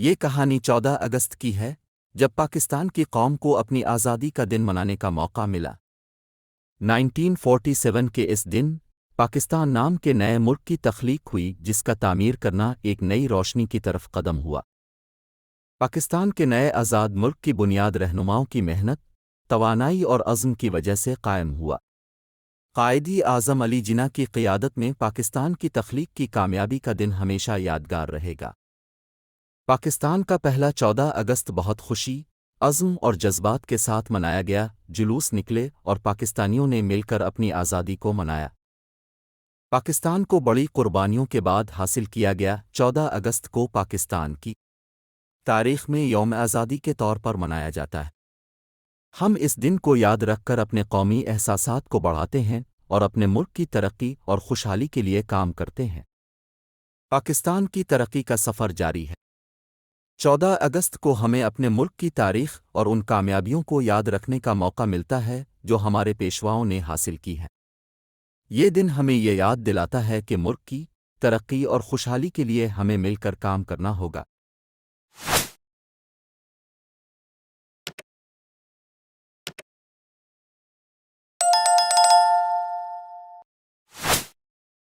یہ کہانی 14 اگست کی ہے، جب پاکستان کی قوم کو اپنی آزادی کا دن منانے کا موقع ملا۔ 1947 کے اس دن پاکستان نام کے نئے ملک کی تخلیق ہوئی، جس کا تعمیر کرنا ایک نئی روشنی کی طرف قدم ہوا۔ پاکستان کے نئے آزاد ملک کی بنیاد رہنماؤں کی محنت، توانائی اور عزم کی وجہ سے قائم ہوا۔ قائدی اعظم علی جناح کی قیادت میں پاکستان کی تخلیق کی کامیابی کا دن ہمیشہ یادگار رہے گا۔ پاکستان کا پہلا 14 اگست بہت خوشی، عزم اور جذبات کے ساتھ منایا گیا۔ جلوس نکلے اور پاکستانیوں نے مل کر اپنی آزادی کو منایا۔ پاکستان کو بڑی قربانیوں کے بعد حاصل کیا گیا 14 اگست کو پاکستان کی تاریخ میں یوم آزادی کے طور پر منایا جاتا ہے۔ ہم اس دن کو یاد رکھ کر اپنے قومی احساسات کو بڑھاتے ہیں اور اپنے ملک کی ترقی اور خوشحالی کے لیے کام کرتے ہیں۔ پاکستان کی ترقی کا سفر جاری ہے۔ 14 اگست کو ہمیں اپنے ملک کی تاریخ اور ان کامیابیوں کو یاد رکھنے کا موقع ملتا ہے جو ہمارے پیشواؤں نے حاصل کی ہیں۔ یہ دن ہمیں یہ یاد دلاتا ہے کہ ملک کی ترقی اور خوشحالی کے لیے ہمیں مل کر کام کرنا ہوگا۔